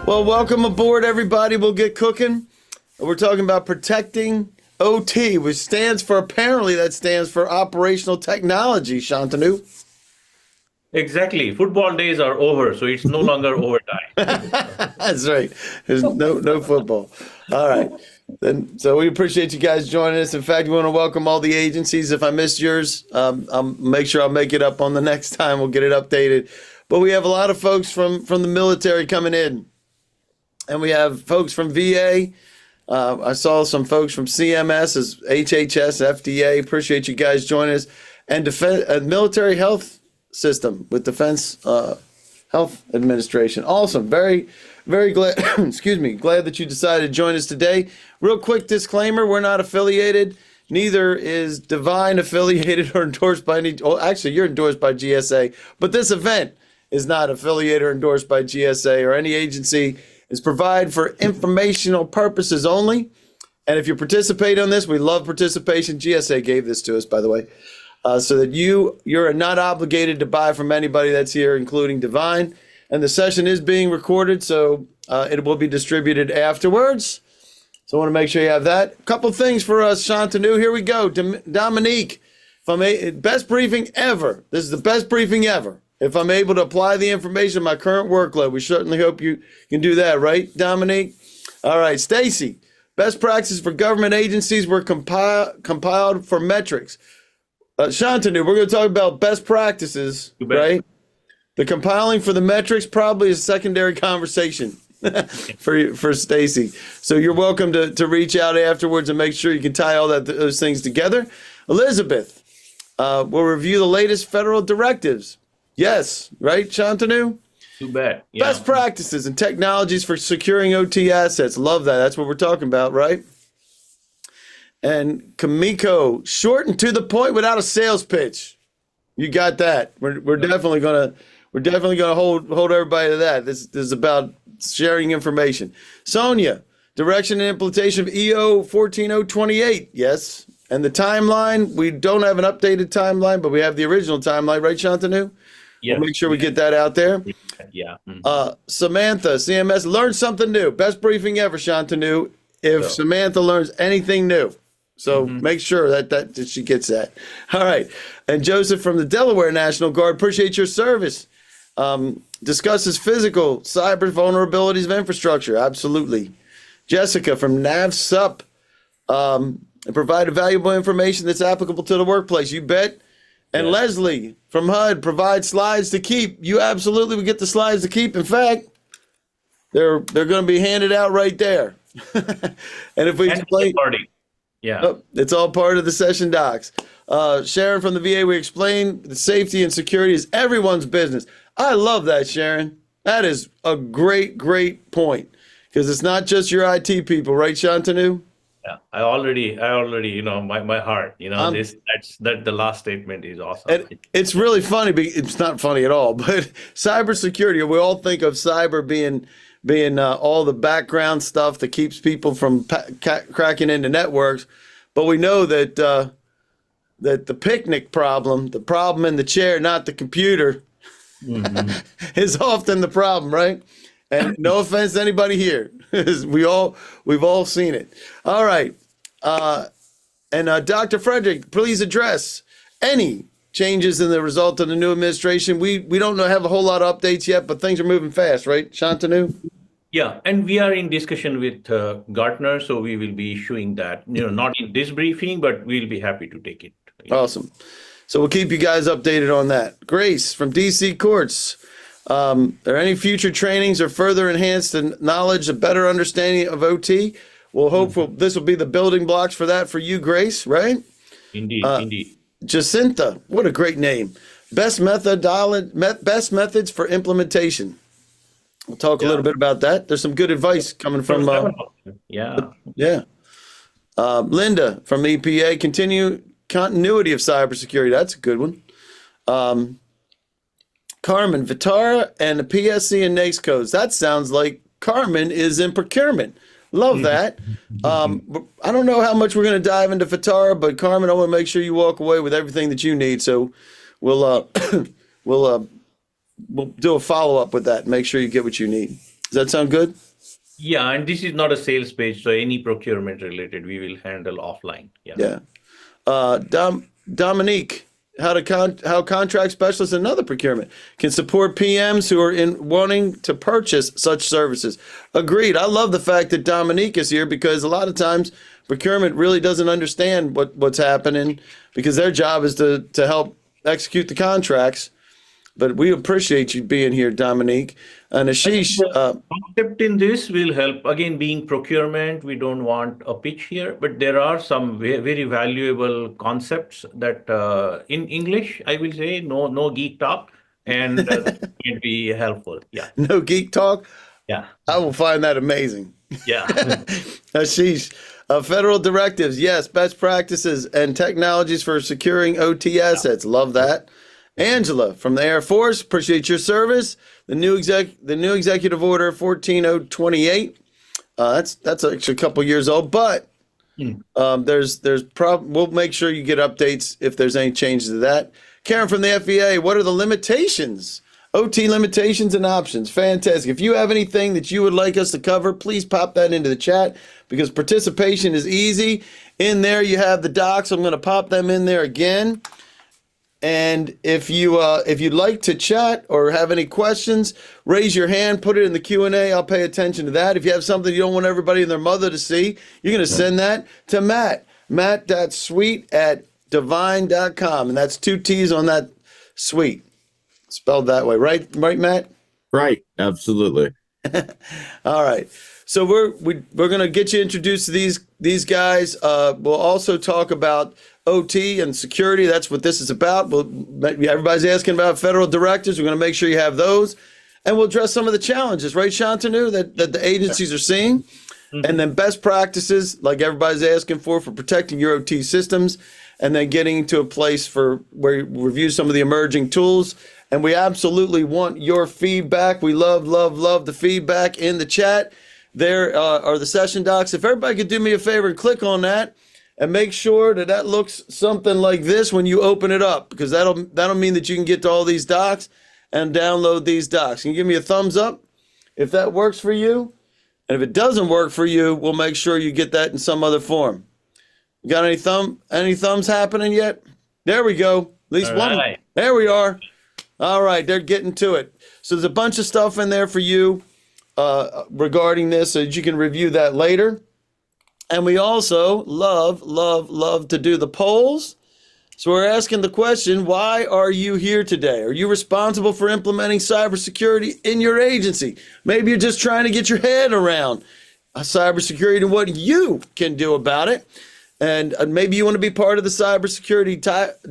Well, welcome aboard, everybody. We'll get cooking. We're talking about protecting OT, which stands for, apparently, that stands for operational technology, Shantanu. Exactly. Football days are over, so it's no longer overtime. That's right. There's no football. All right. Then, so we appreciate you guys joining us. In fact, we want to welcome all the agencies. If I missed yours, I'll make sure I'll make it up on the next time. We'll get it updated. But we have a lot of folks from the military coming in. And we have folks from VA. I saw some folks from CMS, as HHS, FDA. Appreciate you guys joining us. And military health system with Defense Health Administration. Awesome. Very, very glad, excuse me, glad that you decided to join us today. Real quick disclaimer, we're not affiliated. Neither is Divine affiliated or endorsed by any, well, actually, you're endorsed by GSA, but this event is not affiliated or endorsed by GSA or any agency. It's provided for informational purposes only. And if you participate on this, we love participation. GSA gave this to us, by the way, so that you're not obligated to buy from anybody that's here, including Divine. And the session is being recorded, so it will be distributed afterwards. So I want to make sure you have that. A couple things for us, Shantanu. Here we go. Dominique, best briefing ever. This is the best briefing ever. If I'm able to apply the information in my current workload, we certainly hope you can do that, right, Dominique? All right, Stacy, best practices for government agencies were compiled for metrics. Shantanu, we're going to talk about best practices, right? The compiling for the metrics probably is a secondary conversation for Stacy. So you're welcome to reach out afterwards and make sure you can tie all those things together. Elizabeth will review the latest federal directives. Yes, right, Shantanu? Too bad. Yeah. Best practices and technologies for securing OT assets. Love that. That's what we're talking about, right? And Kamiko, short and to the point without a sales pitch. You got that. We're definitely gonna hold everybody to that. This is about sharing information. Sonia, direction and implementation of EO 14028. Yes. And the timeline, we don't have an updated timeline, but we have the original timeline, right, Shantanu? Yeah. We'll make sure we get that out there. Yeah. Samantha, CMS, learn something new. Best briefing ever, Shantanu. If Samantha learns anything new. So make sure that she gets that. All right. And Joseph from the Delaware National Guard, appreciate your service. Discusses physical cyber vulnerabilities of infrastructure. Absolutely. Jessica from NavSup, provided valuable information that's applicable to the workplace. You bet. And Leslie from HUD, provide slides to keep. You absolutely would get the slides to keep. In fact, they're going to be handed out right there. And if we explain, it's all part of the session docs. Sharon from the VA, we explain the safety and security is everyone's business. I love that, Sharon. That is a great, great point because it's not just your IT people, right, Shantanu? Yeah, I already, my heart, that the last statement is awesome. And it's really funny. It's not funny at all, but cybersecurity, we all think of cyber being all the background stuff that keeps people from cracking into networks. But we know that that the picnic problem, the problem in the chair, not the computer, is often the problem, right? And no offense to anybody here. We've all seen it. All right. And Dr. Frederick, please address any changes in the result of the new administration. We don't have a whole lot of updates yet, but things are moving fast, right, Shantanu? Yeah, and we are in discussion with Gartner, so we will be issuing that, not in this briefing, but we'll be happy to take it. Awesome. So we'll keep you guys updated on that. Grace from DC Courts. Are there any future trainings or further enhanced knowledge, a better understanding of OT? We'll hope this will be the building blocks for that for you, Grace, right? Indeed, indeed. Jacinta, what a great name. Best methods for implementation. We'll talk a little bit about that. There's some good advice coming from Linda from EPA. Continuity of cybersecurity. That's a good one. Carmen, Vitara, and the PSC and NAICS codes. That sounds like Carmen is in procurement. Love that. I don't know how much we're going to dive into Vitara, but Carmen, I want to make sure you walk away with everything that you need. So we'll do a follow-up with that and make sure you get what you need. Does that sound good? Yeah, and this is not a sales page, so any procurement related we will handle offline. Yeah. Yeah. Dominique, how contract specialists and other procurement can support PMs who are in wanting to purchase such services. Agreed. I love the fact that Dominique is here because a lot of times procurement really doesn't understand what's happening because their job is to help execute the contracts. But we appreciate you being here, Dominique. And Ashish, Concept in this will help. Again, being procurement, we don't want a pitch here, but there are some very valuable concepts that in English, I will say, no geek talk, and that can be helpful. Yeah. no geek talk. Yeah. I will find that amazing. Yeah. Ashish, federal directives, yes, best practices and technologies for securing OT assets. Love that. Angela from the Air Force, appreciate your service. The new executive order 14028. That's actually a couple years old, but we'll make sure you get updates if there's any changes to that. Karen from the FEA, what are the limitations? OT limitations and options. Fantastic. If you have anything that you would like us to cover, please pop that into the chat because participation is easy. In there, you have the docs. I'm going to pop them in there again. And if you'd like to chat or have any questions, raise your hand, put it in the Q&A. I'll pay attention to that. If you have something you don't want everybody and their mother to see, you're going to send that to Matt. Matt.sweet@divine.com. And that's 2 T's on that sweet. Spelled that way. Right, Matt? Right. Absolutely. All right. So we're going to get you introduced to these guys. We'll also talk about OT and security. That's what this is about. Everybody's asking about federal directives. We're going to make sure you have those. And we'll address some of the challenges, right, Shantanu, that the agencies are seeing. Mm-hmm. And then best practices, like everybody's asking for protecting your OT systems. And then getting to a place where you review some of the emerging tools. And we absolutely want your feedback. We love the feedback in the chat. There are the session docs. If everybody could do me a favor and click on that and make sure that looks something like this when you open it up, because that'll mean that you can get to all these docs and download these docs. Can you give me a thumbs up if that works for you? And if it doesn't work for you, we'll make sure you get that in some other form. You got any thumbs happening yet? There we go. At least all one. Right. There we are. All right, they're getting to it. So there's a bunch of stuff in there for you regarding this so that you can review that later. And we also love to do the polls. So we're asking the question, why are you here today? Are you responsible for implementing cybersecurity in your agency? Maybe you're just trying to get your head around cybersecurity and what you can do about it. And maybe you want to be part of the cybersecurity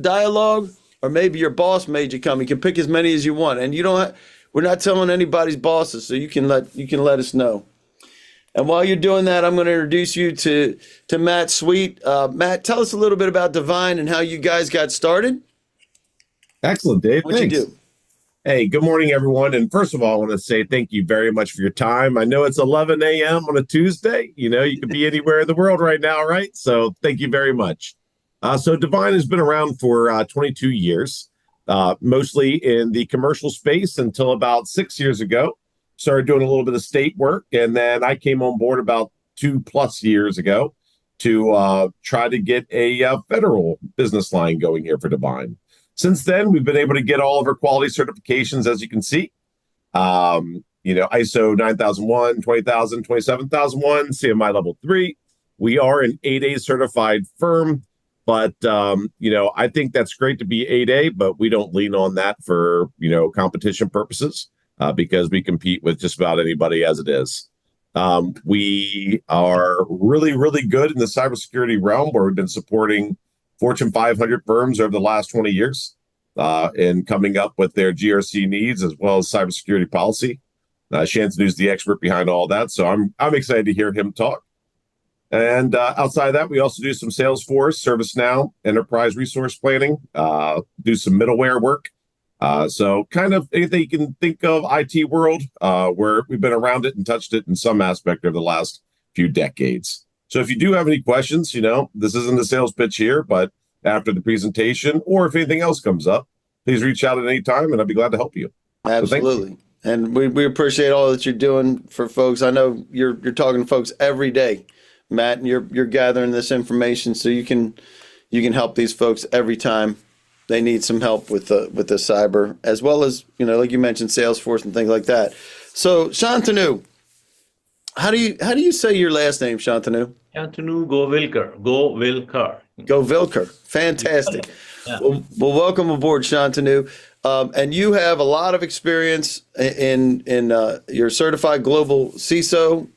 dialogue, or maybe your boss made you come. You can pick as many as you want, and we're not telling anybody's bosses, so you can let us know. And while you're doing that, I'm going to introduce you to Matt Sweet. Matt, tell us a little bit about Divine and how you guys got started. Excellent, Dave. What'd you do? Hey, good morning, everyone. And first of all, I want to say thank you very much for your time. I know it's 11 a.m. on a Tuesday. You could be anywhere in the world right now, right? So thank you very much. So Divine has been around for 22 years, mostly in the commercial space until about 6 years ago. Started doing a little bit of state work, and then I came on board about 2+ years ago to try to get a federal business line going here for Divine. Since then, we've been able to get all of our quality certifications, as you can see. ISO 9001, 20000, 27001, CMI level 3. We are an 8A certified firm, but I think that's great to be 8A, but we don't lean on that for competition purposes because we compete with just about anybody as it is. We are really, really good in the cybersecurity realm, where we've been supporting Fortune 500 firms over the last 20 years in coming up with their GRC needs as well as cybersecurity policy. Shantanu's the expert behind all that, so I'm excited to hear him talk. And outside of that, we also do some Salesforce, ServiceNow, enterprise resource planning, do some middleware work. So kind of anything you can think of IT world, where we've been around it and touched it in some aspect over the last few decades. So if you do have any questions, this isn't a sales pitch here, but after the presentation, or if anything else comes up, please reach out at any time and I'll be glad to help you. Absolutely. And we appreciate all that you're doing for folks. I know you're talking to folks every day, Matt, and you're gathering this information so you can help these folks every time they need some help with the cyber, as well as, like you mentioned, Salesforce and things like that. So Shantanu, how do you say your last name, Shantanu? Shantanu Govilkar. Govilkar. Govilkar. Fantastic. Yeah. Well, welcome aboard, Shantanu. And you have a lot of experience in your certified global CISO,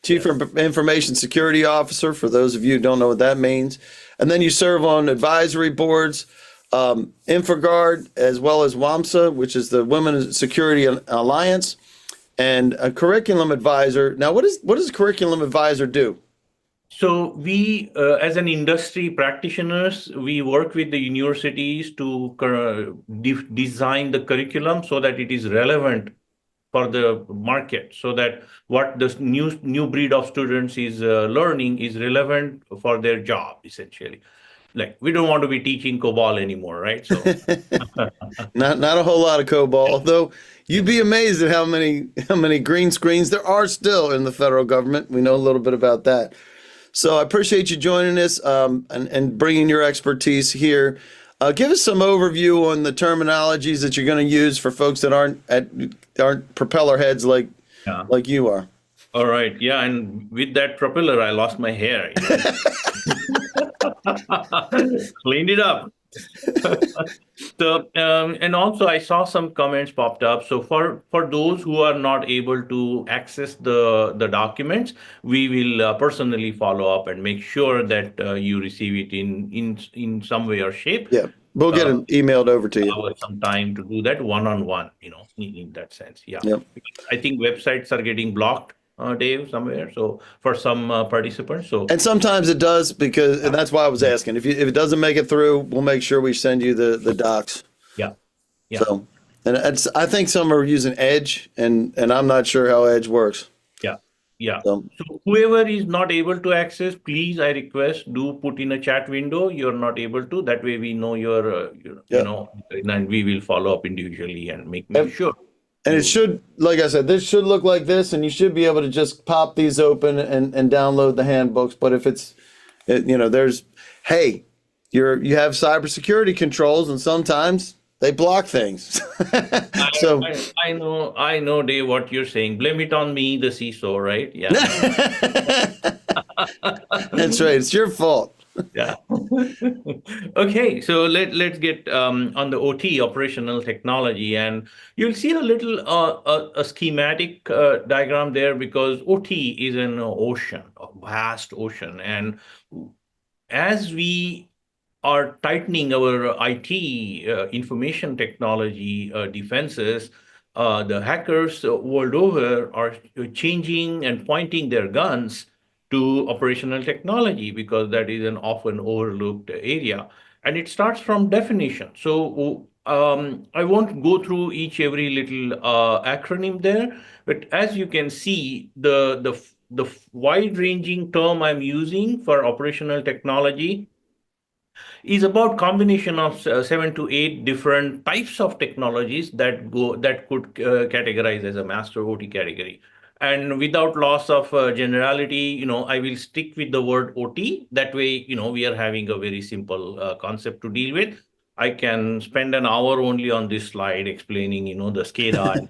Chief Information Security Officer, for those of you who don't know what that means. And then you serve on advisory boards, InfraGard, as well as WAMSA, which is the Women's Security Alliance, and a curriculum advisor. Now, what does a curriculum advisor do? So we, as an industry practitioners, we work with the universities to design the curriculum so that it is relevant for the market, so that what the new breed of students is learning is relevant for their job, essentially. Like, we don't want to be teaching COBOL anymore, right? So not a whole lot of COBOL, although you'd be amazed at how many green screens there are still in the federal government. We know a little bit about that. So I appreciate you joining us and bringing your expertise here. Give us some overview on the terminologies that you're going to use for folks that aren't propeller heads like you are. All right. Yeah. And with that propeller, I lost my hair. Cleaned it up. So, and also I saw some comments popped up. So for those who are not able to access the documents, we will personally follow up and make sure that you receive it in some way or shape. Yeah, we'll get it emailed over to you. Some time to do that one-on-one, in that sense. Yeah. Yep. I think websites are getting blocked, Dave, somewhere. So for some participants. And sometimes it does, and that's why I was asking. If it doesn't make it through, we'll make sure we send you the docs. Yeah. So, and I think some are using Edge, and I'm not sure how Edge works. Yeah. So whoever is not able to access, please, I request, do put in a chat window. You're not able to. That way we know and we will follow up individually and make sure. And it should, like I said, this should look like this, and you should be able to just pop these open and download the handbooks. But if you have cybersecurity controls, and sometimes they block things. So I know, Dave, what you're saying. Blame it on me, the CISO, right? Yeah. That's right. It's your fault. Yeah. Okay, so let's get on the OT, operational technology, and you'll see a little a schematic diagram there, because OT is an ocean, a vast ocean, and as we are tightening our IT information technology defenses, the hackers world over are changing and pointing their guns to operational technology, because that is an often overlooked area. And it starts from definition. So I won't go through every little acronym there, but as you can see, the wide-ranging term I'm using for operational technology is about combination of 7 to 8 different types of technologies that could categorize as a master OT category. And without loss of generality, I will stick with the word OT. That way, we are having a very simple concept to deal with. I can spend an hour only on this slide explaining, the SCADA and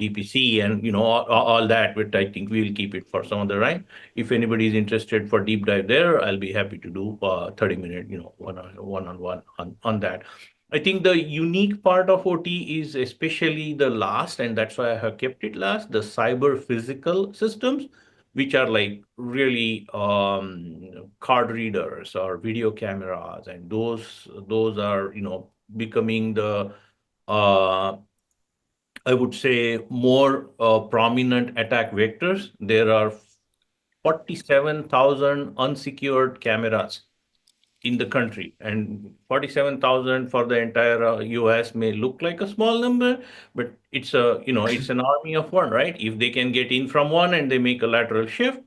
DPC and, all that, but I think we'll keep it for some other time. If anybody is interested for deep dive there, I'll be happy to do 30-minute, one-on-one on that. I think the unique part of OT is especially the last, and that's why I have kept it last, the cyber physical systems, which are like really card readers or video cameras, and those are becoming the I would say more prominent attack vectors. There are 47,000 unsecured cameras in the country, and 47,000 for the entire US may look like a small number, but it's it's an army of one, right? If they can get in from one and they make a lateral shift,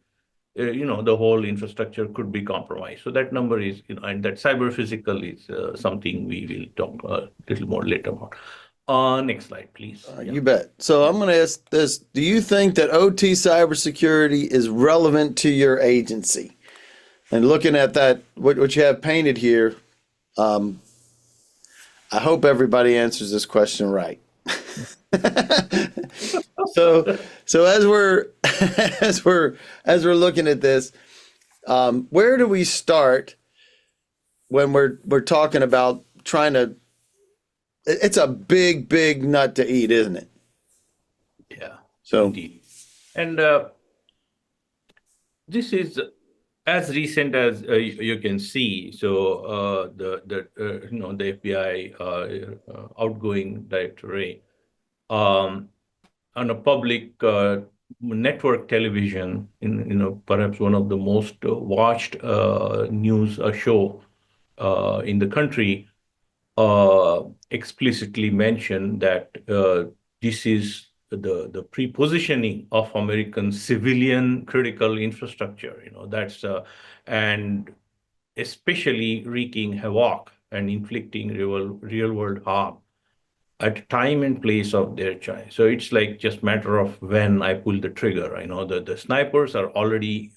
the whole infrastructure could be compromised. So that number is, and that cyber physical is something we will talk a little more later about. Next slide, please. Yeah. You bet. So I'm going to ask this. Do you think that OT cybersecurity is relevant to your agency? And looking at that, what you have painted here, I hope everybody answers this question right. So as we're as we're looking at this, where do we start when we're talking about trying to? It's a big nut to eat, isn't it? Yeah, So indeed. And this is as recent as you can see. So the FBI outgoing directorate on a public network television, in perhaps one of the most watched news show in the country, explicitly mentioned that this is the pre-positioning of American civilian critical infrastructure. That's and especially wreaking havoc and inflicting real world harm at time and place of their choice. So it's like just matter of when I pull the trigger. I know that the snipers are already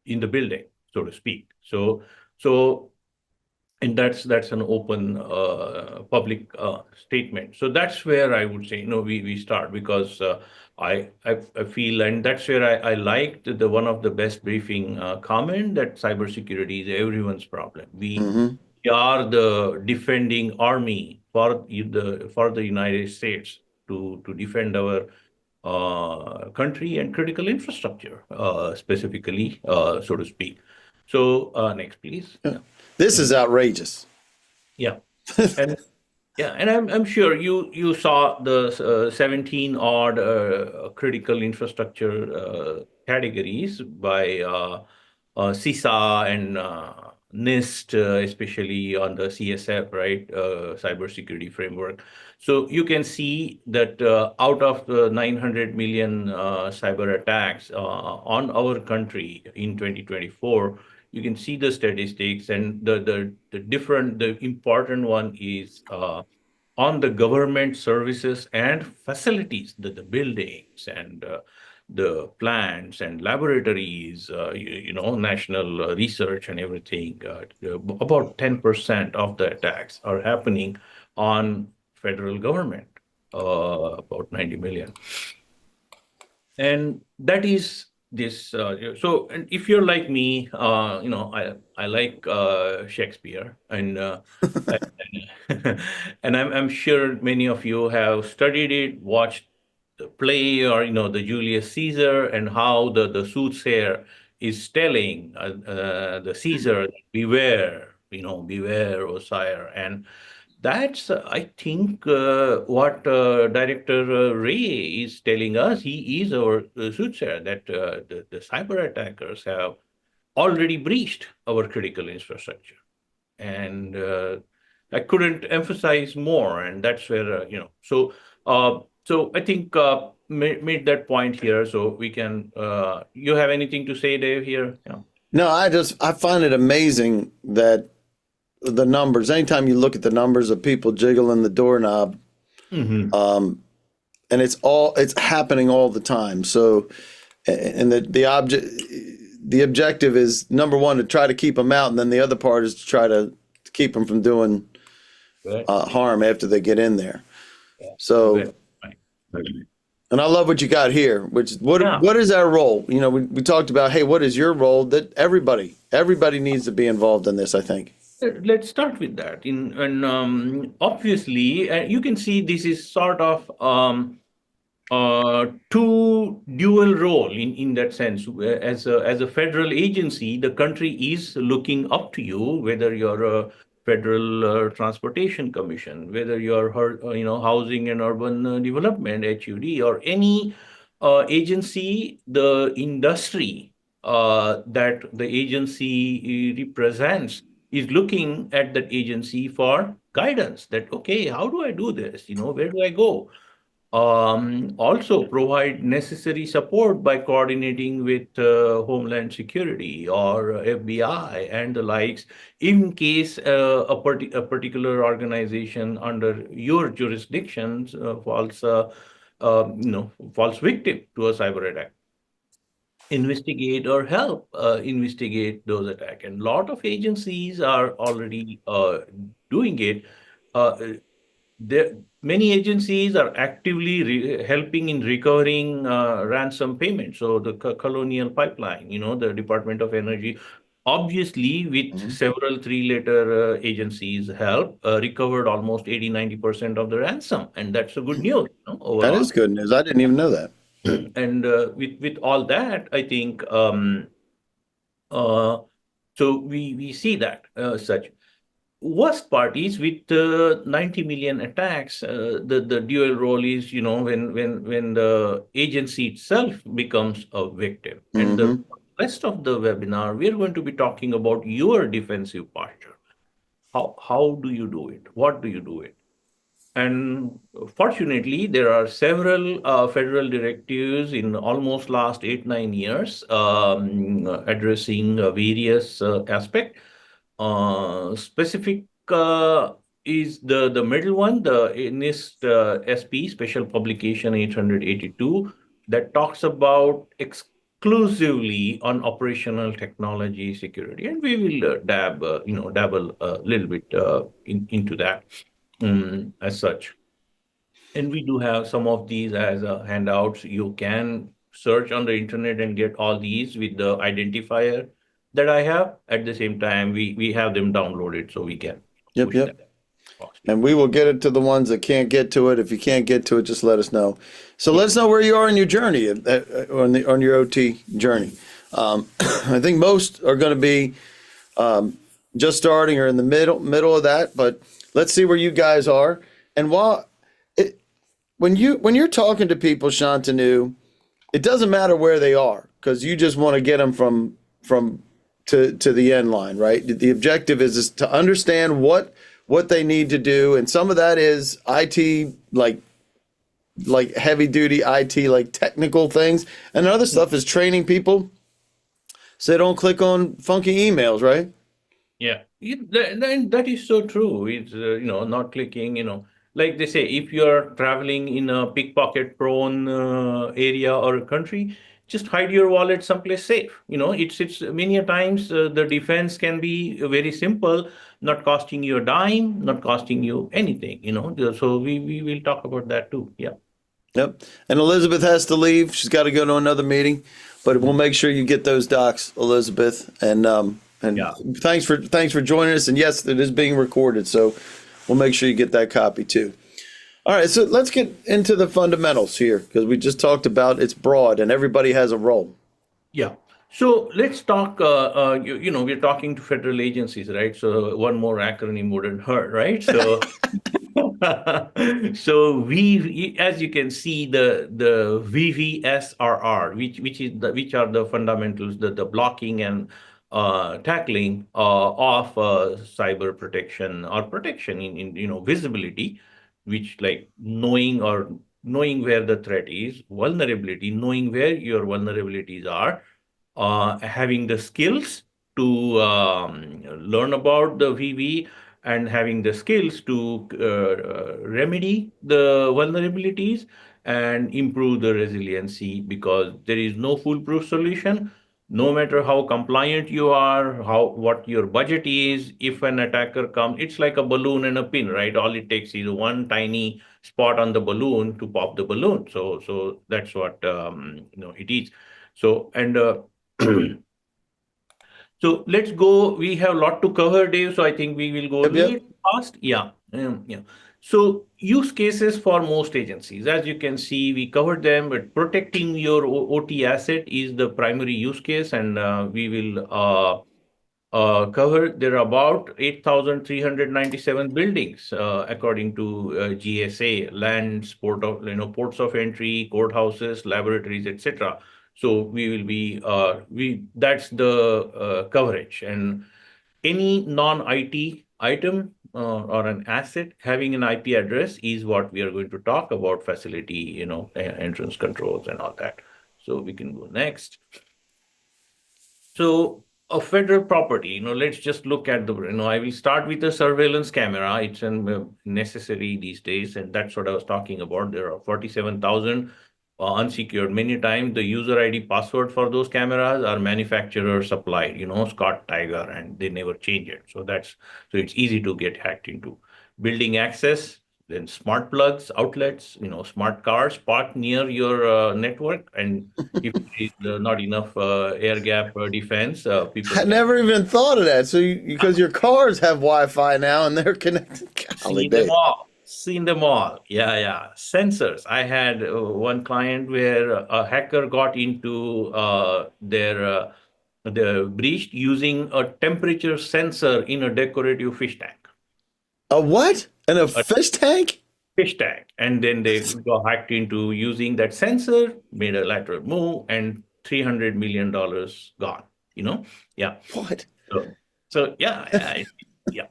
in the building, so to speak. So and that's an open public statement. So that's where I would say we start, because I feel, and that's where I liked the one of the best briefing comment, that cybersecurity is everyone's problem. We are the defending army for the United States to defend our country and critical infrastructure, specifically, so to speak. So next, please. this is outrageous. Yeah, and yeah, and I'm sure you saw the 17 odd critical infrastructure categories by CISA and NIST, especially on the CSF, right, cybersecurity framework. So you can see that out of the 900 million cyber attacks on our country in 2024, you can see the statistics, and the important one is on the government services and facilities, the buildings and the plants and laboratories, national research and everything. About 10% of the attacks are happening on federal government, about 90 million. And that is this. So, and if you're like me, I like Shakespeare, and and I'm sure many of you have studied it, watched the play, or the Julius Caesar, and how the soothsayer is telling the Caesar, beware, beware, O sire. And that's, I think, what Director Ray is telling us. He is our soothsayer, that the cyber attackers have already breached our critical infrastructure. And I couldn't emphasize more. And that's where, so I think made that point here. So we can, you have anything to say, Dave, here? Yeah. No, I find it amazing that the numbers, anytime you look at the numbers of people jiggling the doorknob, and it's happening all the time. So, and the objective is, number one, to try to keep them out, and then the other part is to try to keep them from doing harm after they get in there. So, and I love what you got here, which is what is our role? We talked about, hey, what is your role? That everybody needs to be involved in this, I think. Let's start with that. And obviously, you can see this is sort of two dual role in that sense. As a federal agency, the country is looking up to you, whether you're a Federal Transportation Commission, whether you're Housing and Urban Development, HUD, or any agency, the industry that the agency represents is looking at that agency for guidance, that, okay, how do I do this? Where do I go? Also provide necessary support by coordinating with Homeland Security or FBI and the likes in case a particular organization under your jurisdictions falls victim to a cyber attack. Investigate or help investigate those attacks. And a lot of agencies are already doing it. Uh, there, many agencies are actively helping in recovering ransom payments. So the Colonial Pipeline, the Department of Energy, obviously with several three-letter agencies help, recovered almost 80-90% of the ransom. And that's a good news That overall. is good news. I didn't even know that. And with all that, I think so we see that such. Worst part is with 90 million attacks, the dual role is, when the agency itself becomes a victim. And the rest of the webinar, we're going to be talking about your defensive posture. How do you do it? What do you do it? And fortunately, there are several federal directives in almost last 8-9 years addressing various aspects. Specific is the middle one, the NIST SP Special Publication 882, that talks about exclusively on operational technology security, and we will dabble a little bit into that as such. And we do have some of these as handouts. You can search on the internet and get all these with the identifier that I have. At the same time, we have them downloaded so we can push them. And we will get it to the ones that can't get to it. If you can't get to it, just let us know. So let us know where you are in your journey, on your OT journey. I think most are going to be just starting or in the middle of that, but let's see where you guys are. And when you're talking to people, Shantanu, it doesn't matter where they are because you just want to get them from to the end line, right? The objective is to understand what they need to do, and some of that is IT, like heavy duty IT, like technical things, and other stuff is training people so they don't click on funky emails, right? Yeah, that is so true. It's not clicking. Like they say, if you're traveling in a pickpocket-prone area or a country, just hide your wallet someplace safe. It's many a times the defense can be very simple, not costing you a dime, not costing you anything. So we will talk about that too. Yeah. Yep. And Elizabeth has to leave. She's got to go to another meeting, but we'll make sure you get those docs, Elizabeth. And Yeah. thanks for joining us. And yes, it is being recorded, so we'll make sure you get that copy too. All right, so let's get into the fundamentals here because we just talked about it's broad and everybody has a role. Yeah. So let's talk, we're talking to federal agencies, right? So one more acronym wouldn't hurt, right? So, so as you can see, the VVSRR, which are the fundamentals, the blocking and tackling of cyber protection or protection in visibility, which like knowing where the threat is, vulnerability, knowing where your vulnerabilities are, having the skills to learn about the VV, and having the skills to remedy the vulnerabilities and improve the resiliency, because there is no foolproof solution. No matter how compliant you are, what your budget is, if an attacker comes, it's like a balloon and a pin, right? All it takes is one tiny spot on the balloon to pop the balloon. So that's what it is. So and so let's go. We have a lot to cover, Dave. So I think we will go a little fast. Yeah. Yeah. So use cases for most agencies. As you can see, we covered them, but protecting your OT asset is the primary use case, and we will cover. There are about 8,397 buildings, according to GSA, lands, ports of entry, courthouses, laboratories, etc. So we will be that's the coverage, and any non-IT item or an asset having an IP address is what we are going to talk about, facility, entrance controls and all that. So we can go next. So a federal property, let's just look at I will start with the surveillance camera. It's necessary these days, and that's what I was talking about. There are 47,000 unsecured. Many times the user ID password for those cameras are manufacturer supplied, Scott Tiger, and they never change it. So it's easy to get hacked into. Building access, then smart plugs, outlets, smart cars parked near your network, and if there is not enough air gap defense, people I can never even thought of that. So because your cars have Wi-Fi now and they're connected. Golly see them day. all. Seen them all. Yeah, yeah. Sensors. I had one client where a hacker got into the breach using a temperature sensor in a decorative fish tank. A what? And a A fish tank? fish tank. And then they got hacked into using that sensor, made a lateral move, and $300 million gone. Yeah. What? So yeah, yeah.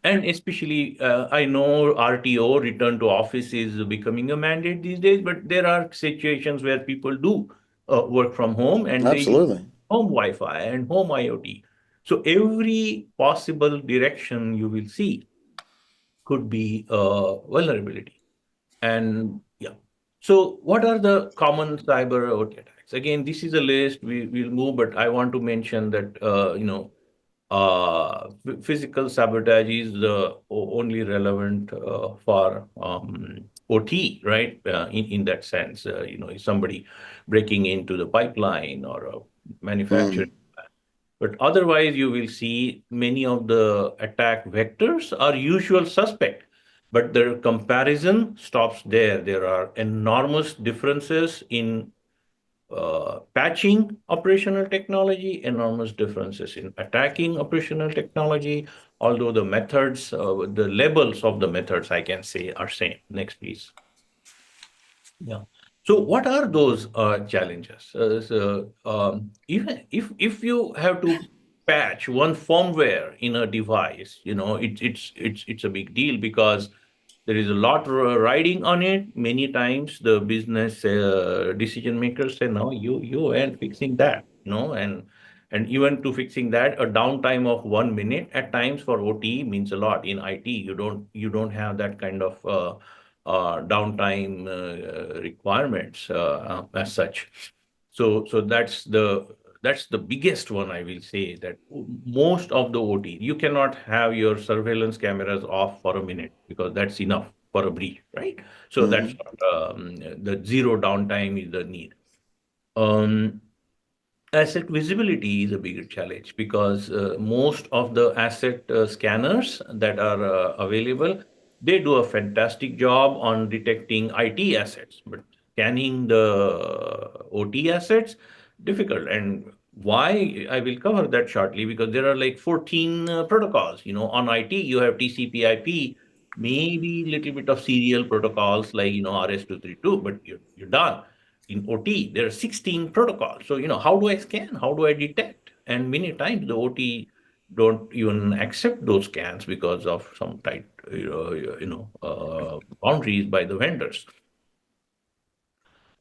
And especially, I know RTO, return to office, is becoming a mandate these days, but there are situations where people do work from home and they use Absolutely. home Wi-Fi and home IoT. So every possible direction you will see could be a vulnerability. And yeah. So what are the common cyber OT attacks? Again, this is a list. We'll move, but I want to mention that, physical sabotage is only relevant for OT, right? In that sense, if somebody breaking into the pipeline or a manufacturing. But otherwise, you will see many of the attack vectors are usual suspect, but the comparison stops there. There are enormous differences in patching operational technology, enormous differences in attacking operational technology, although the methods, the labels of the methods, I can say, are same. Next, please. Yeah. So what are those challenges? Even if you have to patch one firmware in a device, it's a big deal because there is a lot riding on it. Many times the business decision makers say, no, you ain't fixing that, and even to fixing that, a downtime of 1 minute at times for OT means a lot. In IT, you don't have that kind of downtime requirements as such. So that's the biggest one, I will say, that most of the OT, you cannot have your surveillance cameras off for a minute because that's enough for a breach, right? So that's the zero downtime is the need. Asset visibility is a bigger challenge because most of the asset scanners that are available, they do a fantastic job on detecting IT assets, but scanning the OT assets, difficult. And why? I will cover that shortly because there are like 14 protocols. On IT, you have TCP/IP, maybe little bit of serial protocols like RS-232, but you're done. In OT, there are 16 protocols. So, how do I scan? How do I detect? And many times the OT don't even accept those scans because of some tight, boundaries by the vendors.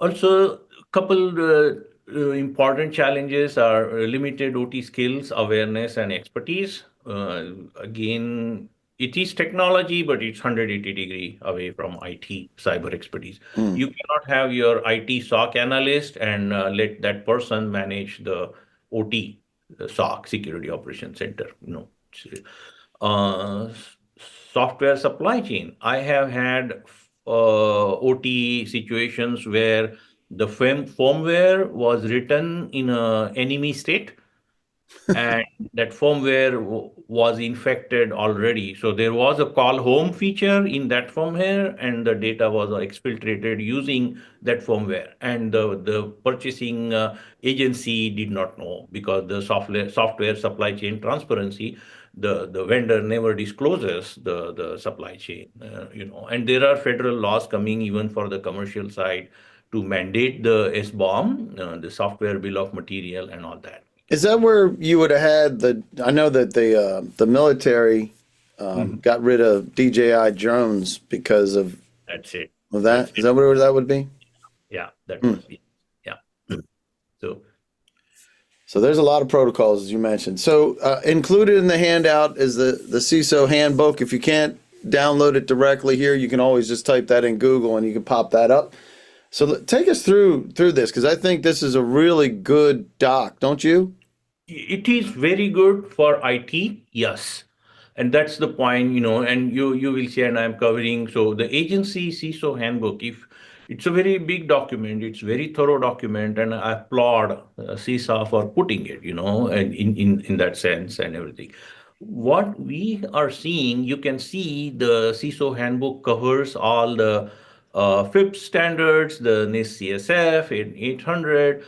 Also, a couple important challenges are limited OT skills, awareness, and expertise. Again, it is technology, but it's 180-degree away from IT cyber expertise. You cannot have your IT SOC analyst and let that person manage the OT, the SOC, Security Operations Center. Uh, Software supply chain. I have had OT situations where the firmware was written in an enemy state and that firmware was infected already. So there was a call home feature in that firmware, and the data was exfiltrated using that firmware. And the purchasing agency did not know because the software supply chain transparency, the vendor never discloses the supply chain, And there are federal laws coming even for the commercial side to mandate the SBOM, the software bill of material, and all that. Is that where you would have had I know that the military got rid of DJI drones because of That's it. that. Is that what that would be? Yeah, that was it. Yeah. So So there's a lot of protocols, as you mentioned. So included in the handout is the CISO handbook. If you can't download it directly here, you can always just type that in Google and you can pop that up. So take us through this, because I think this is a really good doc, don't you? it is very good for IT, yes. And that's the point, and you will see, and I'm covering. So the agency CISO handbook, if it's a very big document, it's very thorough document, and I applaud CISA for putting it, and in that sense and everything. What we are seeing, you can see the CISO handbook covers all the FIPS standards, the NIST CSF in 800,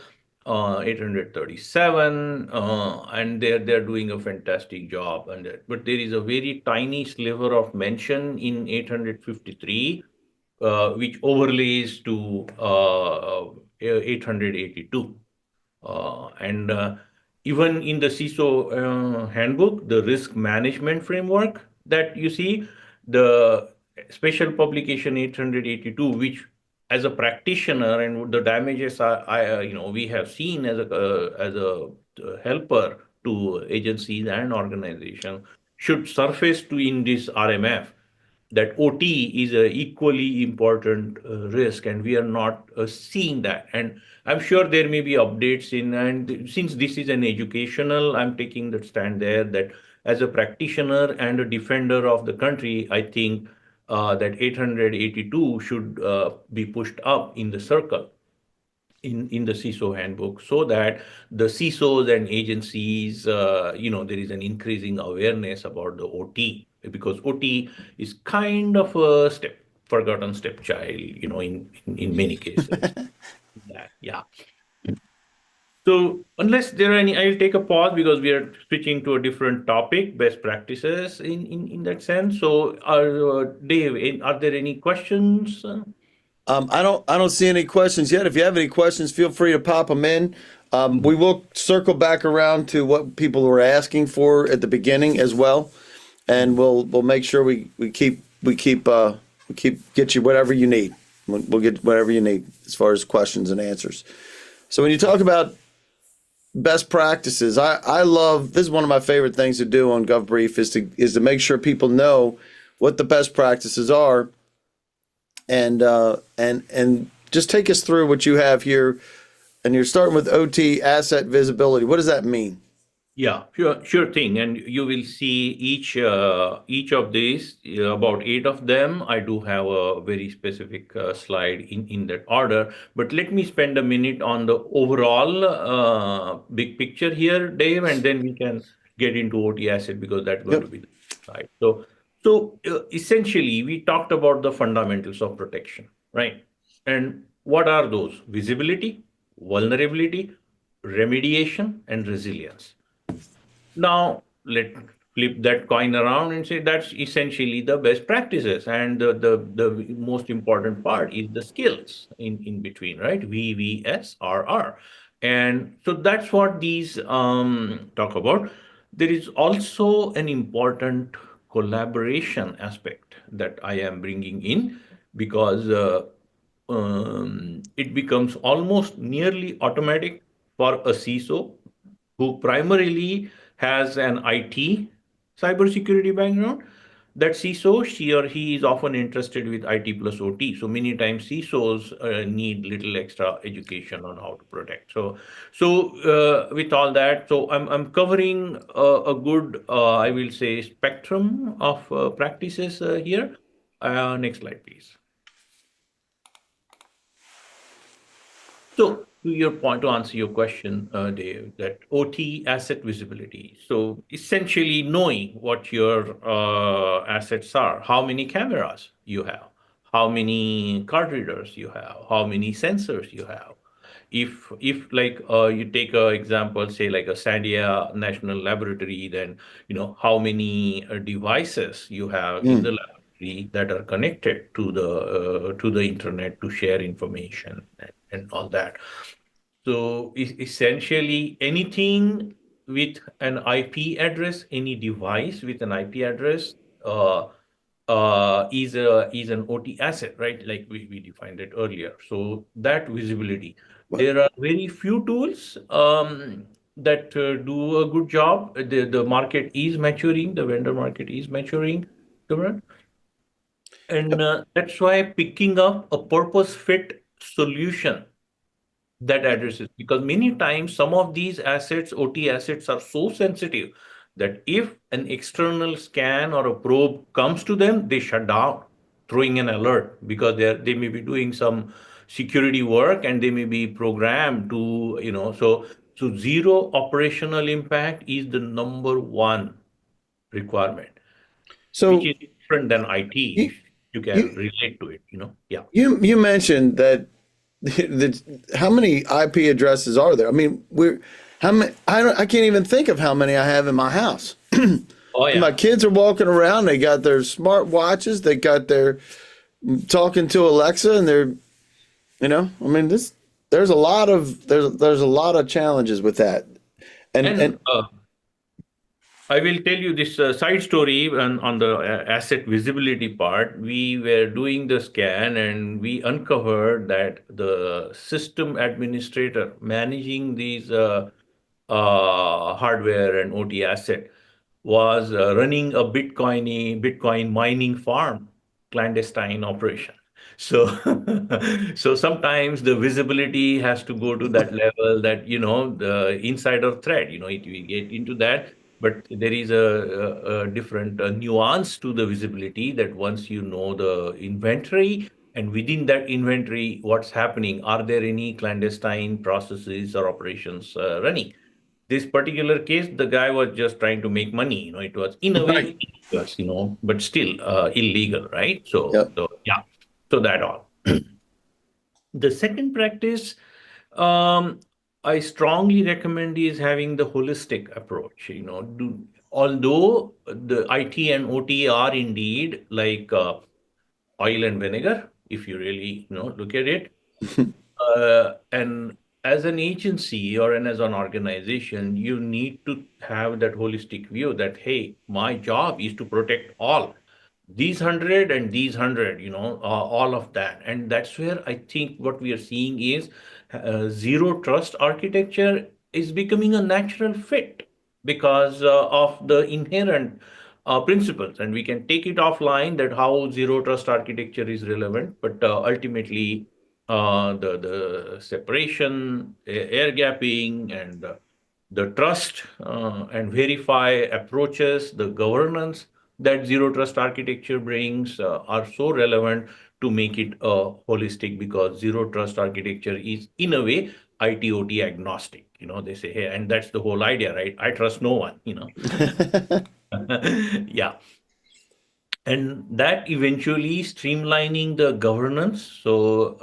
837, and they're doing a fantastic job. But there is a very tiny sliver of mention in 853, which overlays to 882. And even in the CISO handbook, the risk management framework that you see, the special publication 882, which as a practitioner and the damages we have seen as a helper to agencies and organizations should surface to in this RMF, that OT is a equally important risk, and we are not seeing that. And I'm sure there may be updates in, and since this is an educational, I'm taking the stand there that as a practitioner and a defender of the country, I think that 882 should be pushed up in the circle in the CISO handbook, so that the CISOs and agencies, there is an increasing awareness about the OT, because OT is kind of a forgotten stepchild, in many cases. Yeah. So unless there are any, I'll take a pause because we are switching to a different topic, best practices in that sense. So, Dave, are there any questions? I don't see any questions yet. If you have any questions, feel free to pop them in. We will circle back around to what people were asking for at the beginning as well, and we'll make sure we get you whatever you need. We'll get whatever you need as far as questions and answers. So when you talk about best practices, I love, this is one of my favorite things to do on GovBrief is to make sure people know what the best practices are, and just take us through what you have here. And you're starting with OT asset visibility. What does that mean? Yeah, sure thing. And you will see each of these, about 8 of them. I do have a very specific slide in that order. But let me spend a minute on the overall big picture here, Dave, and then we can get into OT asset, because that's going to be the slide. So essentially, we talked about the fundamentals of protection, right? And what are those? Visibility, vulnerability, remediation, and resilience. Now, let's flip that coin around and say that's essentially the best practices. And the most important part is the skills in between, right? VVSRR. And so that's what these talk about. There is also an important collaboration aspect that I am bringing in, because it becomes almost nearly automatic for a CISO who primarily has an IT cybersecurity background. That CISO, she or he is often interested with IT plus OT. So many times CISOs need little extra education on how to protect. So with all that, so I'm covering a good, I will say, spectrum of practices here. Next slide, please. So to your point, to answer your question, Dave, that OT asset visibility. So essentially knowing what your assets are, how many cameras you have, how many card readers you have, how many sensors you have. If like you take a example, say like a Sandia National Laboratory, then how many devices you have in the laboratory that are connected to the internet to share information and all that. So essentially, anything with an IP address, any device with an IP address, is an OT asset, right? Like we defined it earlier. So that visibility, there are very few tools that do a good job. The market is maturing, the vendor market is maturing, Kumran. And that's why picking up a purpose fit solution that addresses, because many times some of these assets, OT assets, are so sensitive that if an external scan or a probe comes to them, they shut down, throwing an alert, because they may be doing some security work and they may be programmed to, so zero operational impact is the number one requirement, which So is different than IT, you if you can you relate to it, Yeah. you mentioned that how many IP addresses are there? I mean, how many? I can't even think of how many I have in my house. Oh, My yeah. kids are walking around. They got their smart watches. They got their talking to Alexa, and I mean, there's a lot of there's a lot of challenges with that. And And I will tell you this side story on the asset visibility part. We were doing the scan and we uncovered that the system administrator managing these hardware and OT asset was running a Bitcoin mining farm, clandestine operation. So, so sometimes the visibility has to go to that level that, the insider threat, it we get into that, but there is a different nuance to the visibility that once you know the inventory and within that inventory, what's happening, are there any clandestine processes or operations running? This particular case, the guy was just trying to make money. It was in a way, right, but still illegal, right? So, yep. so yeah, so that all. The second practice um, I strongly recommend is having the holistic approach. Although the IT and OT are indeed like oil and vinegar, if you really look at it, and as an agency or as an organization, you need to have that holistic view that, hey, my job is to protect all these 100 and these 100, all of that. And that's where I think what we are seeing is zero trust architecture is becoming a natural fit because of the inherent principles. And we can take it offline that how zero trust architecture is relevant, but ultimately the separation, air gapping, and the trust and verify approaches, the governance that zero trust architecture brings are so relevant to make it holistic, because zero trust architecture is in a way IT OT agnostic. They say, hey, and that's the whole idea, right? I trust no one. Yeah. And that eventually streamlining the governance, so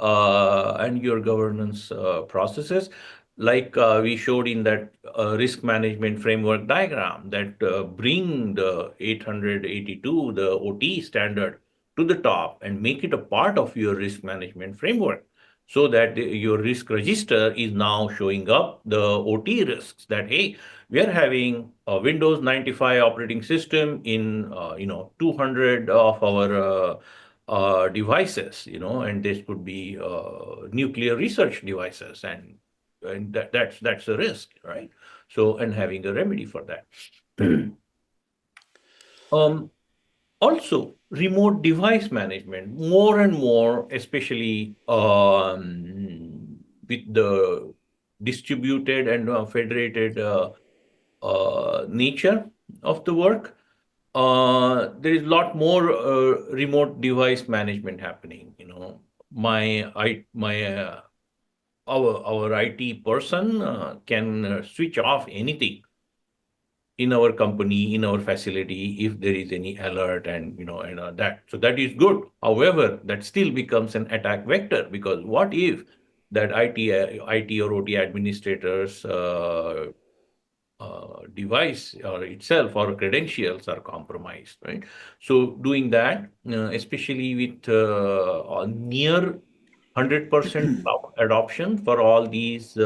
and your governance processes, like we showed in that risk management framework diagram, that bring the 882, the OT standard, to the top and make it a part of your risk management framework, so that your risk register is now showing up the OT risks, that hey, we are having a Windows 95 operating system in 200 of our devices, and this could be nuclear research devices, and that's a risk, right? So, and having a remedy for that. um, Also, remote device management, more and more, especially with the distributed and federated nature of the work, there is a lot more remote device management happening. Our IT person can switch off anything in our company, in our facility, if there is any alert, and that. So that is good. However, that still becomes an attack vector, because what if that IT or OT administrators device or itself or credentials are compromised, right? So doing that, especially with a near 100% cloud adoption for all these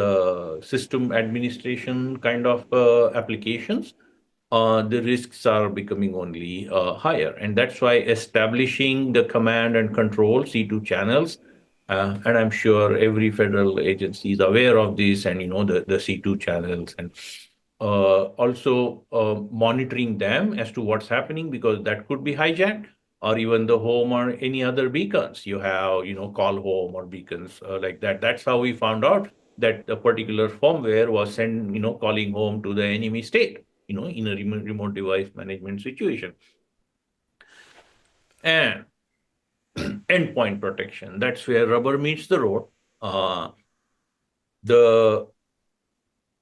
system administration kind of applications, the risks are becoming only higher. And that's why establishing the command and control C2 channels, and I'm sure every federal agency is aware of this and, the C2 channels, and also monitoring them as to what's happening, because that could be hijacked, or even the home or any other beacons you have, call home or beacons like that. That's how we found out that a particular firmware was sent, calling home to the enemy state, in a remote device management situation. And endpoint protection, that's where rubber meets the road. The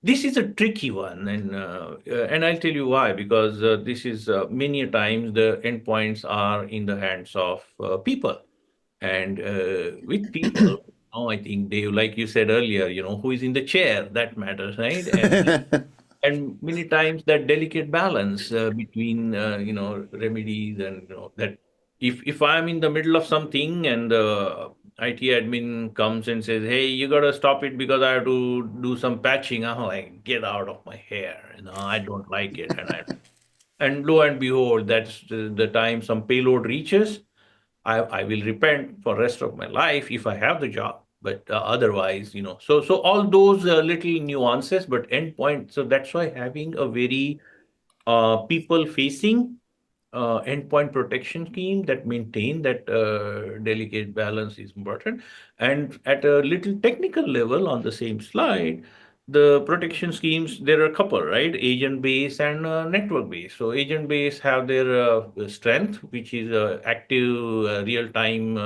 This is a tricky one, and I'll tell you why. Because this is many times the endpoints are in the hands of people, and with people, I think they, like you said earlier, who is in the chair, that matters, right? And many times that delicate balance between remedies, and that if I'm in the middle of something and the IT admin comes and says, "Hey, you gotta stop it because I have to do some patching," I'm like, "Get out of my hair!" I don't like it, and lo and behold, that's the time some payload reaches. I will repent for rest of my life if I have the job. But otherwise, so all those little nuances, but endpoint. So that's why having a very people-facing endpoint protection scheme that maintain that delicate balance is important. And at a little technical level on the same slide, the protection schemes, there are a couple, right? Agent based and network based. So agent based have their strength, which is active real time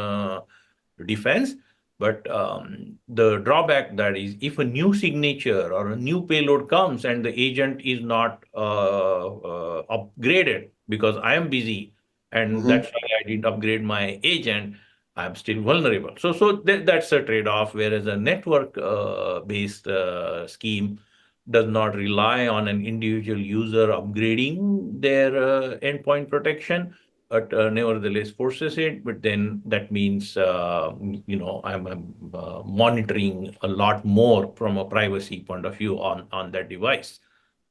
defense. But the drawback that is, if a new signature or a new payload comes and the agent is not upgraded because I am busy, and that's why I didn't upgrade my agent, I'm still vulnerable. So that's a trade-off. Whereas a network based scheme does not rely on an individual user upgrading their endpoint protection, but nevertheless forces it. But then that means, I'm monitoring a lot more from a privacy point of view on that device,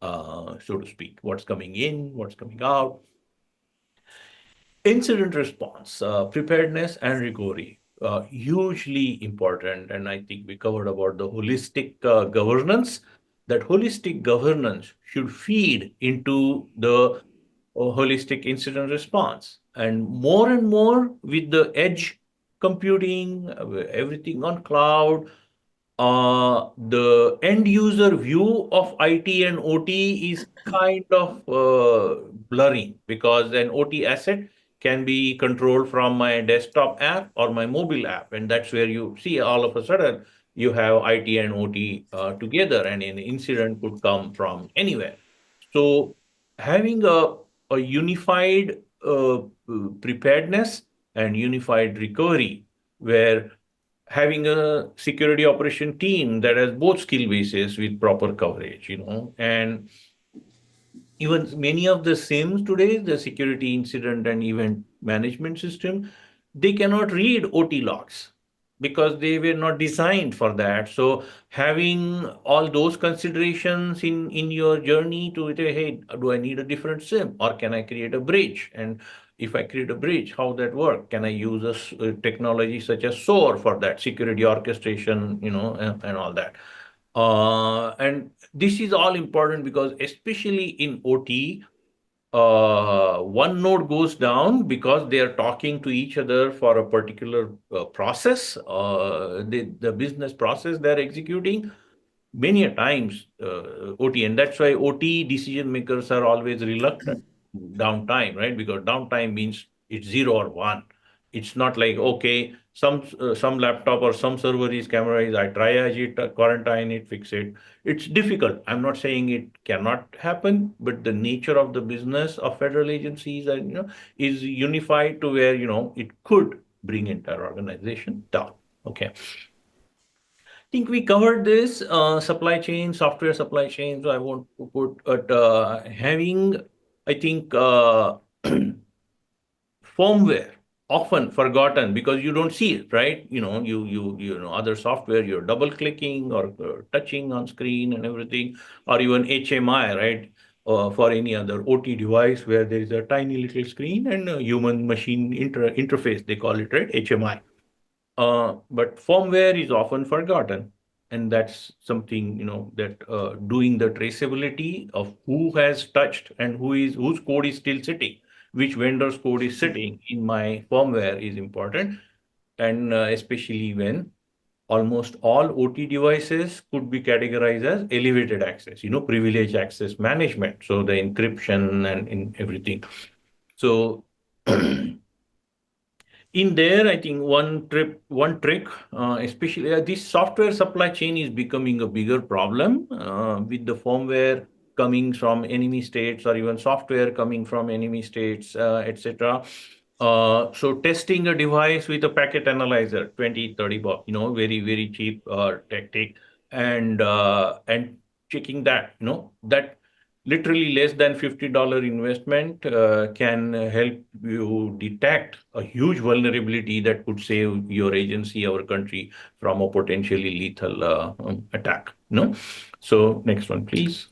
so to speak. What's coming in, what's coming out. Incident response, preparedness and recovery, hugely important. And I think we covered about the holistic governance. That holistic governance should feed into the holistic incident response. And more with the edge computing, everything on cloud, the end user view of IT and OT is kind of blurring, because an OT asset can be controlled from my desktop app or my mobile app. And that's where you see all of a sudden you have IT and OT together, and an incident could come from anywhere. So having a unified preparedness and unified recovery, where having a security operation team that has both skill bases with proper coverage, and even many of the SIMs today, the security incident and event management system, they cannot read OT logs because they were not designed for that. So having all those considerations in your journey to say, hey, do I need a different SIM, or can I create a bridge? And if I create a bridge, how that work? Can I use a technology such as SOAR for that security orchestration, and all that? And this is all important because especially in OT, one node goes down because they are talking to each other for a particular process, the business process they're executing. Many a times OT, and that's why OT decision makers are always reluctant downtime, right? Because downtime means it's 0 or 1. It's not like, okay, some laptop or some server is camera I triage it, quarantine it, fix it. It's difficult. I'm not saying it cannot happen, but the nature of the business of federal agencies and is unified to where it could bring entire organization down. Okay. Think we covered this supply chain, software supply chain, so I won't put, but having, I think, firmware often forgotten because you don't see it, right? Other software, you're double clicking or touching on screen and everything, or even HMI, right? for any other OT device where there is a tiny little screen and a human machine interface, they call it, right? HMI. But firmware is often forgotten. And that's something, that doing the traceability of who has touched and whose code is still sitting, which vendor's code is sitting in my firmware is important. And especially when almost all OT devices could be categorized as elevated access, privileged access management. So the encryption and in everything. So in there, I think one trick, especially this software supply chain is becoming a bigger problem with the firmware coming from enemy states or even software coming from enemy states, etc. So testing a device with a packet analyzer, 20, 30 bucks, very, very cheap tactic, and checking that, that literally less than $50 investment can help you detect a huge vulnerability that could save your agency, our country, from a potentially lethal attack. So next one, please.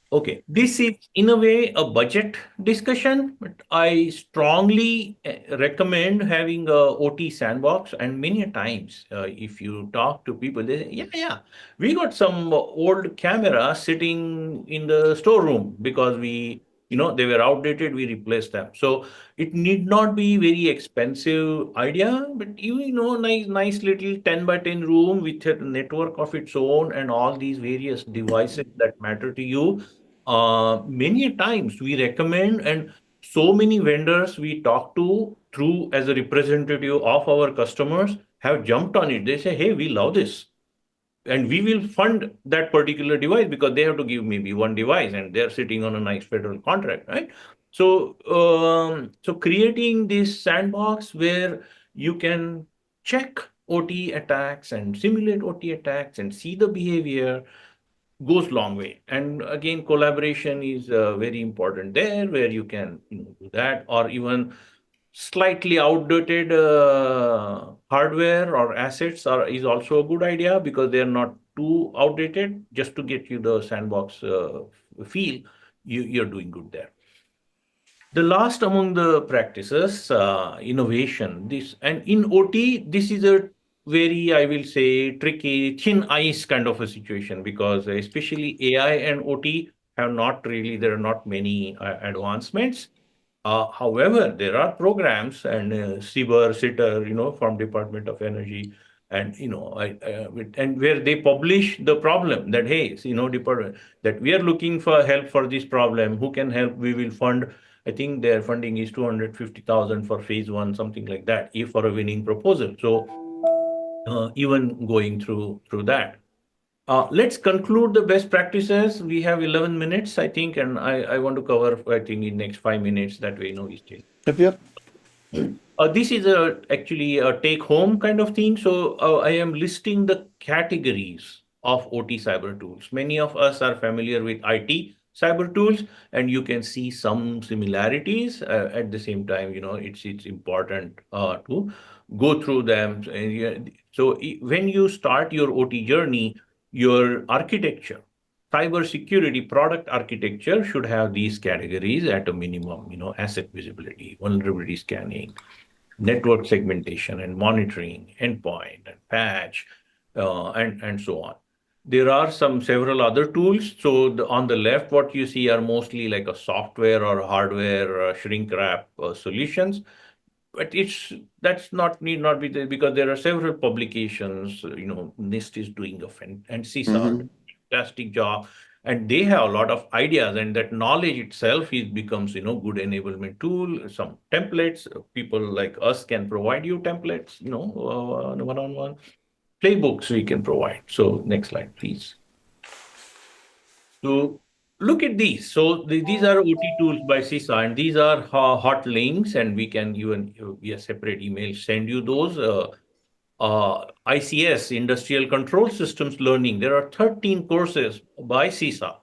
Okay, this is in a way a budget discussion, but I strongly recommend having a OT sandbox. And many a times, if you talk to people, they say, yeah, we got some old camera sitting in the storeroom because they were outdated, we replaced them. So it need not be very expensive idea, but nice little 10 by 10 room with a network of its own and all these various devices that matter to you. Many times we recommend, and so many vendors we talk to through as a representative of our customers have jumped on it. They say, hey, we love this. And we will fund that particular device because they have to give maybe one device and they're sitting on a nice federal contract, right? So creating this sandbox where you can check OT attacks and simulate OT attacks and see the behavior goes long way. And again, collaboration is very important there, where you can do that, or even slightly outdated hardware or assets is also a good idea because they're not too outdated. Just to get you the sandbox feel, you're doing good there. The last among the practices, innovation. And in OT, this is a very, I will say, tricky, thin ice kind of a situation because especially AI and OT there are not many advancements. However, there are programs and Sitter, from Department of Energy, and and where they publish the problem that, hey, department, that we are looking for help for this problem. Who can help? We will fund. I think their funding is 250,000 for phase one, something like that, if for a winning proposal. So even going through that. Let's conclude the best practices. We have 11 minutes, I think, and I want to cover, I think, in next 5 minutes. That way, we still. Yep. This is actually a take-home kind of thing. So I am listing the categories of OT cyber tools. Many of us are familiar with IT cyber tools, and you can see some similarities. At the same time, it's important to go through them. So when you start your OT journey, your architecture, cybersecurity product architecture should have these categories at a minimum, asset visibility, vulnerability scanning, network segmentation and monitoring, endpoint and patch, and so on. There are several other tools. So on the left, what you see are mostly like a software or hardware shrink wrap solutions. But need not be there because there are several publications. NIST is doing and CISA fantastic job, and they have a lot of ideas, and that knowledge itself becomes good enablement tool. Some templates, people like us can provide you templates, one-on-one playbooks we can provide. So next slide, please. So look at these. So these are OT tools by CISA, and these are hot links, and we can even via separate email send you those. ICS, Industrial Control Systems Learning. There are 13 courses by CISA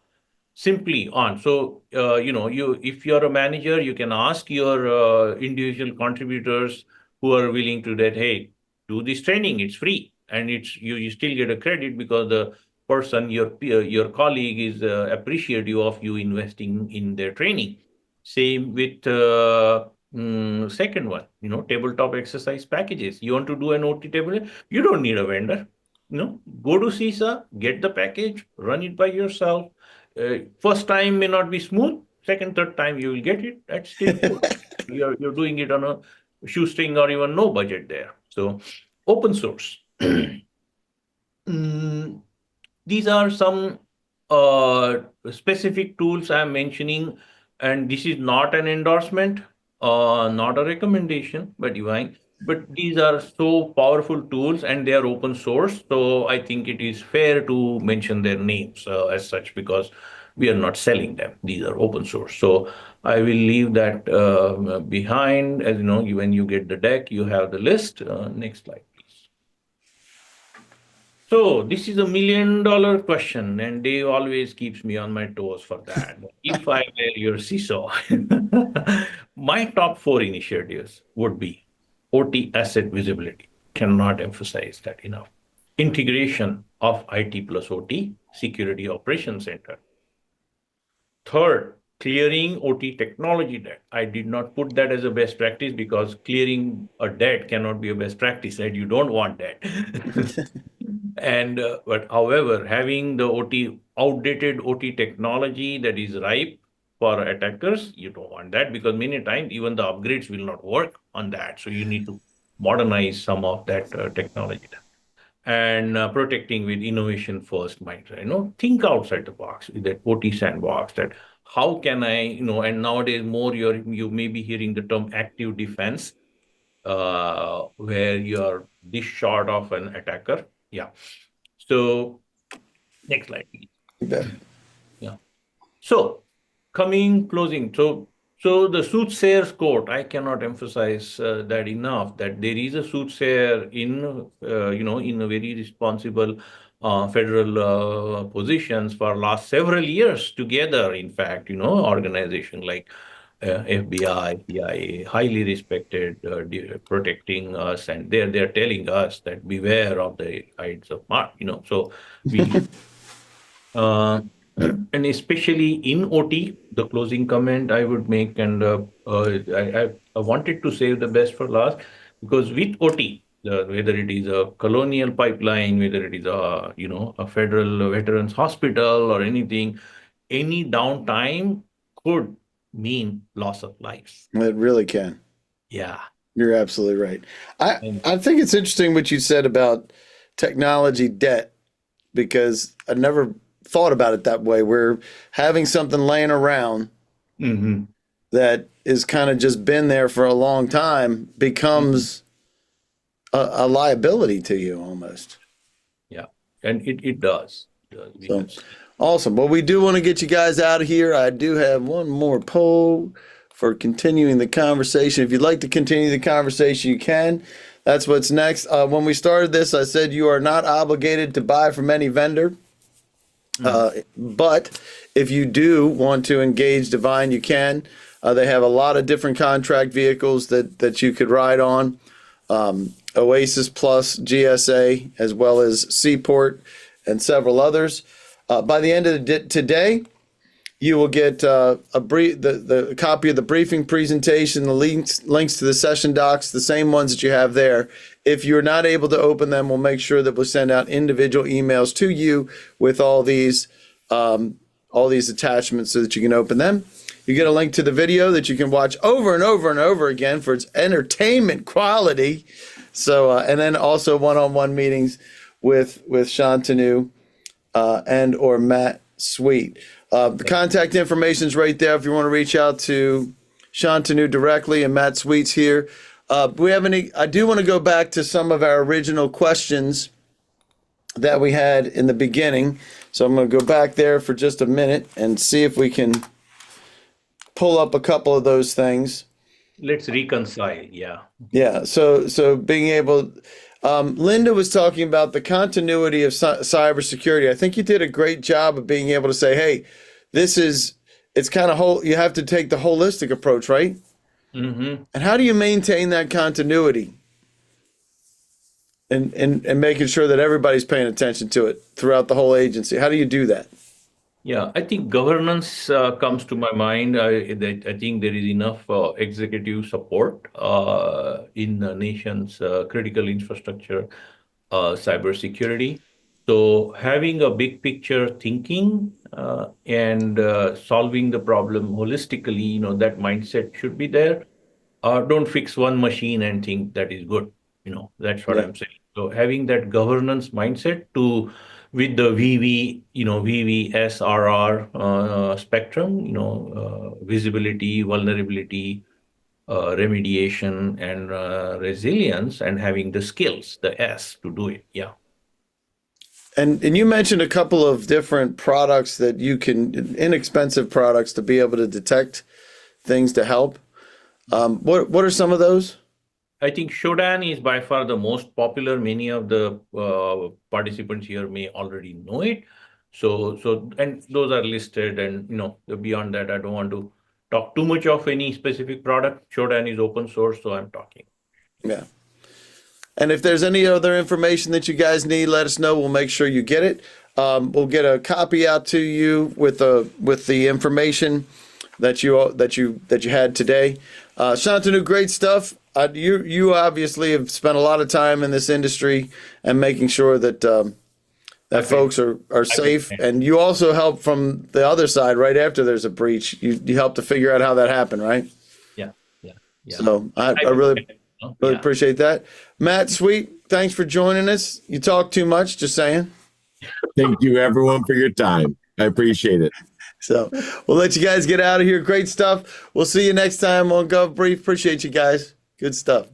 simply on. So, if you're a manager, you can ask your individual contributors who are willing to that, hey, do this training. It's free, and you still get a credit because person, your peer, your colleague is appreciative of you investing in their training. Same with second one, tabletop exercise packages. You want to do an OT table, you don't need a vendor. Go to CISA, get the package, run it by yourself. First time may not be smooth. Second, third time you will get it. That's still good. You're doing it on a shoestring or even no budget there. So open source. These are some specific tools I'm mentioning, and this is not an endorsement, not a recommendation, but these are so powerful tools and they are open source. So I think it is fair to mention their names as such, because we are not selling them. These are open source. So I will leave that behind. As you know, when you get the deck, you have the list. Next slide, please. So this is $1 million question, and Dave always keeps me on my toes for that. If I were your CISO, my top 4 initiatives would be OT asset visibility. Cannot emphasize that enough. Integration of IT plus OT, Security Operations Center. Third, clearing OT technology debt. I did not put that as a best practice because clearing a debt cannot be a best practice, right? You don't want that. But however, having the outdated OT technology that is ripe for attackers, you don't want that, because many times even the upgrades will not work on that. So you need to modernize some of that technology. And protecting with innovation first mindset, think outside the box with that OT sandbox, that how can I, and nowadays more you may be hearing the term active defense, where you're this short of an attacker. Yeah. So next slide, please. Okay. Yeah. So closing. So the soothsayer's court, I cannot emphasize that enough, that there is a soothsayer in a very responsible federal positions for last several years together. In fact, organization like FBI, CIA, highly respected, protecting us, and they're telling us that beware of the Ides of March. So we. And especially in OT, the closing comment I would make, and I wanted to save the best for last, because with OT, whether it is a colonial pipeline, whether it is a federal veterans hospital or anything, any downtime could mean loss of lives. It really can. Yeah. You're absolutely right. I think it's interesting what you said about technology debt, because I never thought about it that way. We're having something laying around that is kind of just been there for a long time becomes a liability to you almost. Yeah, and it does. So, awesome. Well, we do want to get you guys out of here. I do have one more poll for continuing the conversation. If you'd like to continue the conversation, you can. That's what's next. When we started this, I said you are not obligated to buy from any vendor. But if you do want to engage Divine, you can. They have a lot of different contract vehicles that you could ride on. Oasis Plus, GSA, as well as Seaport, and several others. By the end of today, you will get the copy of the briefing presentation, the links to the session docs, the same ones that you have there. If you're not able to open them, we'll make sure that we'll send out individual emails to you with all these attachments so that you can open them. You get a link to the video that you can watch over and over and over again for its entertainment quality. So, and then also one-on-one meetings with Shantanu and or Matt Sweet. The contact information is right there if you want to reach out to Shantanu directly, and Matt Sweet's here. We have I do want to go back to some of our original questions that we had in the beginning. So I'm going to go back there for just a minute and see if we can pull up a couple of those things. Let's reconcile. Yeah. Yeah. So being able, Linda was talking about the continuity of cybersecurity. I think you did a great job of being able to say, hey, it's kind of you have to take the holistic approach, right? Mm-hmm. And how do you maintain that continuity and making sure that everybody's paying attention to it throughout the whole agency. How do you do that? Yeah, I think governance comes to my mind. I think there is enough executive support in the nation's critical infrastructure, cybersecurity. So having a big picture thinking and solving the problem holistically, that mindset should be there. Don't fix one machine and think that is good. That's what Yeah. I'm saying. So having that governance mindset with the VVSRR spectrum, visibility, vulnerability, remediation, and resilience, and having the skills, the S, to do it. Yeah. And you mentioned a couple of different products that you can, inexpensive products to be able to detect things to help. What are some of those? I think Shodan is by far the most popular. Many of the participants here may already know it. And those are listed, and beyond that, I don't want to talk too much of any specific product. Shodan is open source, so I'm talking. Yeah. And if there's any other information that you guys need, let us know. We'll make sure you get it. We'll get a copy out to you with the information that you had today. Shantanu, great stuff. You obviously have spent a lot of time in this industry and making sure that folks are safe. And you also help from the other side right after there's a breach. You help to figure out how that happened, right? Yeah. So I really appreciate that. Matt, sweet. Thanks for joining us. You talk too much, just saying. Thank you, everyone, for your time. I appreciate it. So we'll let you guys get out of here. Great stuff. We'll see you next time on GovBrief. Appreciate you guys. Good stuff.